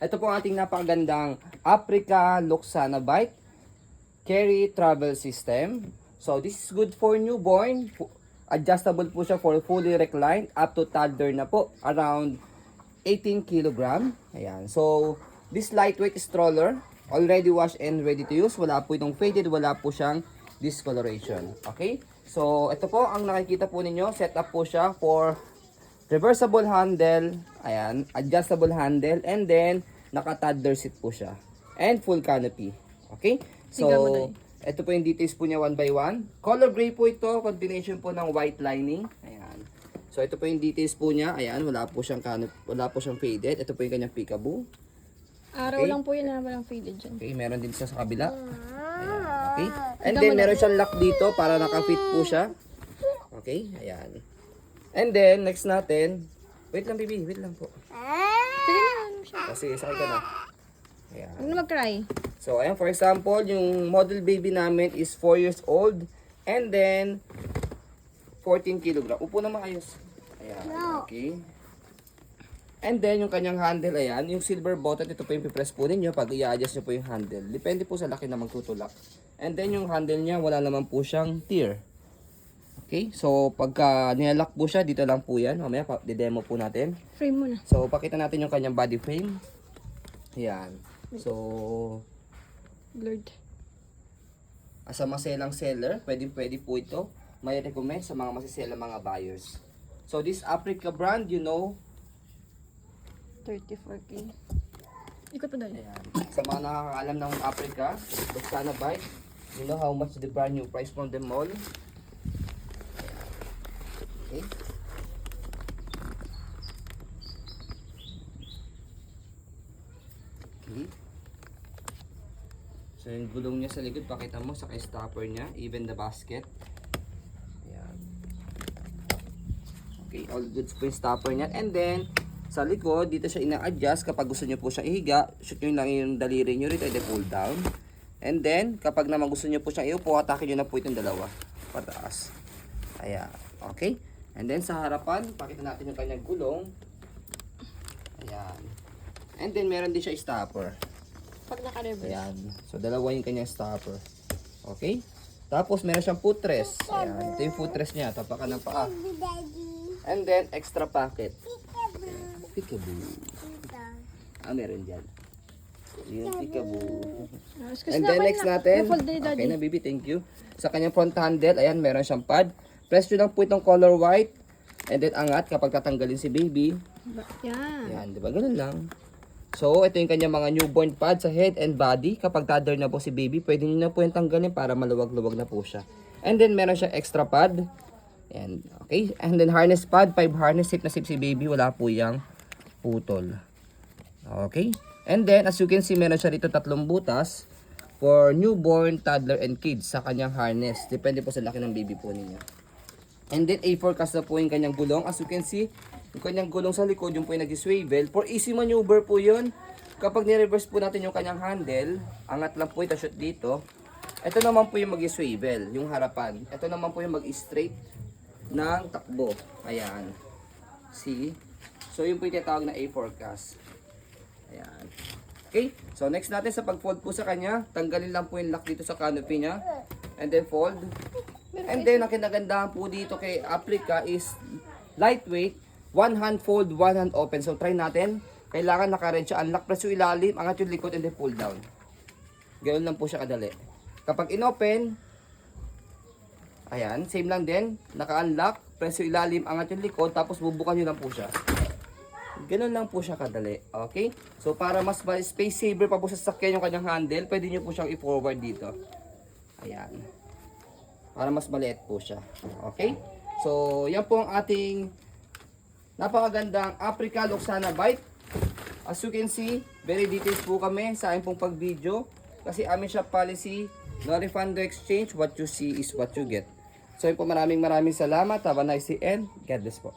Ito po ang ating napakagandang Africa Luxana Bite Carry Travel System. So this is good for newborn. Adjustable po siya for fully reclined up to toddler na po. Around 18 kg. Ayan. So this lightweight stroller, already washed and ready to use. Wala po itong faded, wala po siyang discoloration. Okay? So ito po ang nakikita po ninyo. Set up po siya for reversible handle. Ayan. Adjustable handle. And then naka-toddler seat po siya. And full canopy. Okay? So, ito po yung details po niya one by one. Color gray po ito. Combination po ng white lining. Ayan. So, ito po yung details po niya. Ayan. Wala po siyang canopy. Wala po siyang faded. Ito po yung kanyang peekaboo. Araw lang po yun na walang faded dyan. Okay. Meron din siya sa kabila. Ayan. Okay. And then, meron siyang lock dito para naka-fit po siya. Okay. Ayan. And then, next natin. Wait lang, baby. Wait lang po. Sige na, ano siya. Kasi, sakay ka na. Ayan. Huwag na mag-cry. So, ayan, for example, yung model baby namin is 4 years old. And then, 14 kg. Upo na maayos. Ayan, okay. And then, yung kanyang handle, ayan, yung silver button, ito po yung pipress po ninyo pag i-adjust nyo po yung handle. Depende po sa laki na magtutulak. And then, yung handle niya, wala naman po siyang tear. Okay, so pagka nilalock po siya, dito lang po yan. Mamaya, di-demo po natin. Frame mo na. So, pakita natin yung kanyang body frame. Ayan. So, Blurred. as a maselang seller, pwede po ito. May recommend sa mga masisela mga buyers. So, this Africa brand, you know, 34K. Ikot pa doon. ayan. Sa mga nakakaalam ng Africa, Luxana Bite, you know how much the brand new price from the mall. Okay. Okay. So, yung gulong niya sa likod, pakita mo sa stopper niya, even the basket. Ayan. Okay, all goods po yung stopper niya. And then, sa likod, dito siya ina-adjust. Kapag gusto niyo po siya ihiga, shoot nyo lang yung daliri nyo rito, i pull down. And then, kapag naman gusto niyo po siyang iupo, atake nyo na po itong dalawa. Pataas. Ayan. Okay. And then, sa harapan, pakita natin yung kanyang gulong. Ayan. And then, meron din siya stopper. Pag naka-reverse. Ayan. So, dalawa yung kanyang stopper. Okay? Tapos, meron siyang footrest. Ayan. Ito yung footrest niya. Tapakan ng paa. And then, extra pocket. Peekaboo. Meron dyan. Yung peekaboo. And then, next natin. Okay na, baby. Thank you. Sa kanyang front handle, ayan, meron siyang pad. Press nyo lang po itong color white. And then, angat kapag tatanggalin si baby. Yan. Ayan, di ba? Ganun lang. So, ito yung kanyang mga newborn pad sa head and body. Kapag toddler na po si baby, pwede nyo na po yung tanggalin para maluwag-luwag na po siya. And then, meron siyang extra pad. Ayan, okay. And then, harness pad. 5 harness. Safe na safe si baby. Wala po yung putol. Okay. And then, as you can see, meron siya dito 3 butas for newborn, toddler, and kids sa kanyang harness. Depende po sa laki ng baby po ninyo. And then, A4 cast na po yung kanyang gulong. As you can see, yung kanyang gulong sa likod, yung po yung nag-swivel. For easy maneuver po yun. Kapag ni-reverse po natin yung kanyang handle, angat lang po ito, shoot dito. Ito naman po yung mag-swivel, yung harapan. Ito naman po yung mag-straight ng takbo. Ayan. See? So, yun po yung tinatawag na A4 cast. Ayan. Okay? So, next natin sa pag-fold po sa kanya, tanggalin lang po yung lock dito sa canopy niya. And then fold. And then, ang kinagandahan po dito kay Africa is lightweight, one hand fold, one hand open. So, try natin. Kailangan naka-red siya. Unlock, press yung ilalim, angat yung likod, and then pull down. Ganoon lang po siya kadali. Kapag in-open, ayan, same lang din. Naka-unlock, press yung ilalim, angat yung likod, tapos bubukan nyo lang po siya. Ganoon lang po siya kadali. Okay? So, para mas space saver pa po sa sasakyan yung kanyang handle, pwede nyo po siyang i-forward dito. Ayan. Para mas maliit po siya. Okay? So, yan po ang ating napakagandang Africa Luxana Bite. As you can see, very details po kami sa aming pong pag-video. Kasi amin shop policy, no refund, no exchange. What you see is what you get. So, yun po, maraming salamat. Have a nice day and God bless po.